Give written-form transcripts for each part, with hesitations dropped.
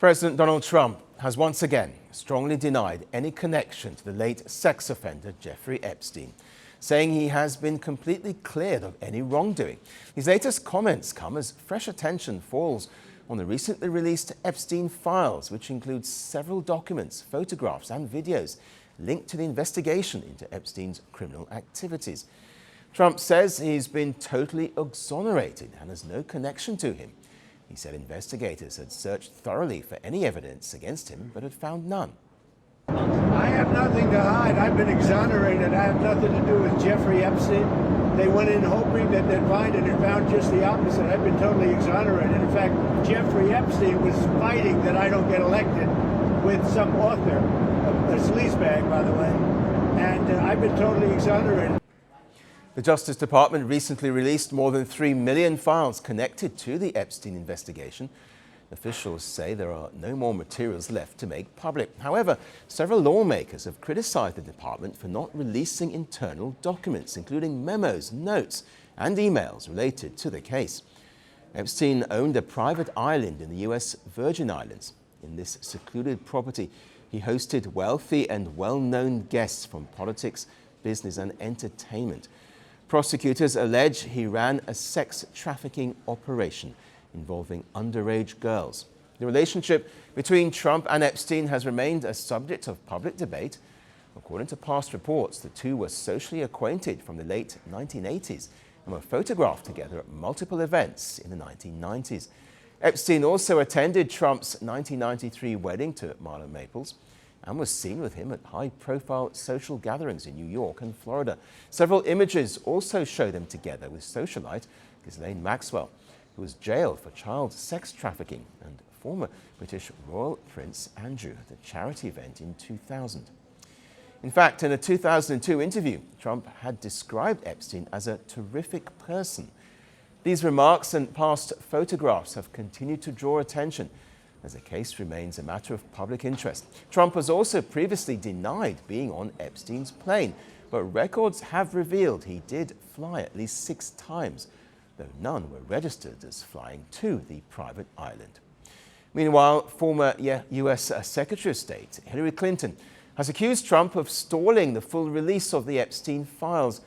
President Donald Trump has once again strongly denied any connection to the late sex offender Jeffrey Epstein, saying he has been completely cleared of any wrongdoing. His latest comments come as fresh attention falls on the recently released Epstein files, which includes several documents, photographs and videos linked to the investigation into Epstein's criminal activities. Trump says he's been totally exonerated and has no connection to him. He said investigators had searched thoroughly for any evidence against him, but had found none. I have nothing to hide. I've been exonerated. I have nothing to do with Jeffrey Epstein. They went in hoping that they'd find it and found just the opposite. I've been totally exonerated. In fact, Jeffrey Epstein was fighting that I don't get elected with some author, a sleazebag, by the way, and I've been totally exonerated. The Justice Department recently released more than 3 million files connected to the Epstein investigation. Officials say there are no more materials left to make public. However, several lawmakers have criticized the department for not releasing internal documents, including memos, notes, and emails related to the case. Epstein owned a private island in the U.S. Virgin Islands. In this secluded property, he hosted wealthy and well-known guests from politics, business, and entertainment. Prosecutors allege he ran a sex trafficking operation involving underage girls. The relationship between Trump and Epstein has remained a subject of public debate. According to past reports, the two were socially acquainted from the late 1980s and were photographed together at multiple events in the 1990s. Epstein also attended Trump's 1993 wedding to Marla Maples and was seen with him at high-profile social gatherings in New York and Florida. Several images also show them together with socialite Ghislaine Maxwell, who was jailed for child sex trafficking, and former British Royal Prince Andrew at a charity event in 2000. In fact, in a 2002 interview, Trump had described Epstein as a terrific person. These remarks and past photographs have continued to draw attention as the case remains a matter of public interest. Trump has also previously denied being on Epstein's plane, but records have revealed he did fly at least 6 times, though none were registered as flying to the private island. Meanwhile, former U.S. Secretary of State Hillary Clinton has accused Trump of stalling the full release of the Epstein files.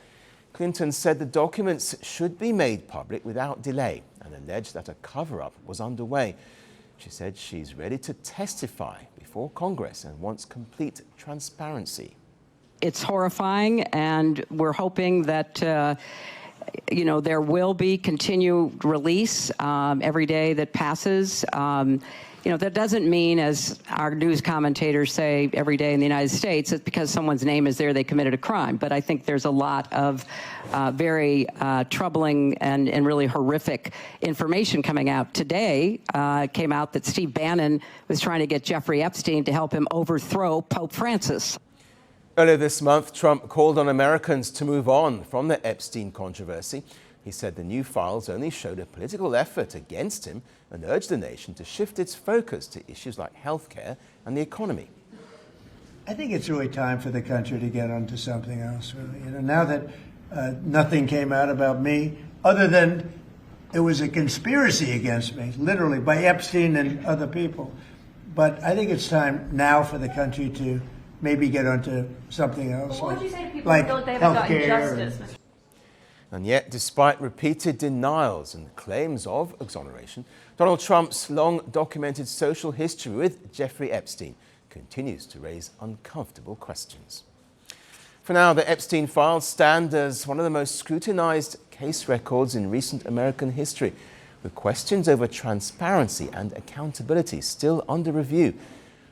Clinton said the documents should be made public without delay and alleged that a cover-up was underway. She said she's ready to testify before Congress and wants complete transparency. It's horrifying, and we're hoping that there will be continued release every day that passes. That doesn't mean, as our news commentators say every day in the United States, it's because someone's name is there, they committed a crime. But I think there's a lot of very troubling and really horrific information coming out. Today, it came out that Steve Bannon was trying to get Jeffrey Epstein to help him overthrow Pope Francis. Earlier this month, Trump called on Americans to move on from the Epstein controversy. He said the new files only showed a political effort against him and urged the nation to shift its focus to issues like healthcare and the economy. I think it's really time for the country to get onto something else, really. Now that nothing came out about me, other than it was a conspiracy against me, literally, by Epstein and other people. But I think it's time now for the country to maybe get onto something else, what would you say to people like who feel like they haven't gotten healthcare. justice? And yet, despite repeated denials and claims of exoneration, Donald Trump's long-documented social history with Jeffrey Epstein continues to raise uncomfortable questions. For now, the Epstein files stand as one of the most scrutinized case records in recent American history, with questions over transparency and accountability still under review.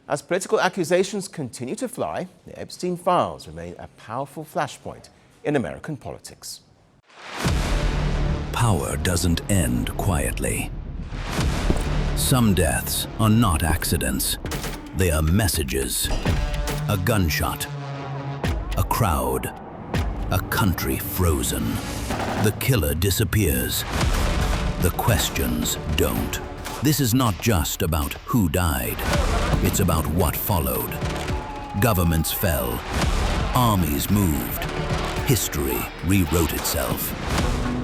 As political accusations continue to fly, the Epstein files remain a powerful flashpoint in American politics. Power doesn't end quietly. Some deaths are not accidents. They are messages. A gunshot. A crowd. A country frozen. The killer disappears. The questions don't. This is not just about who died. It's about what followed. Governments fell. Armies moved. History rewrote itself.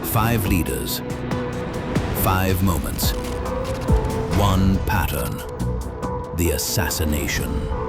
5 leaders, 5 moments, 1 pattern. the assassination.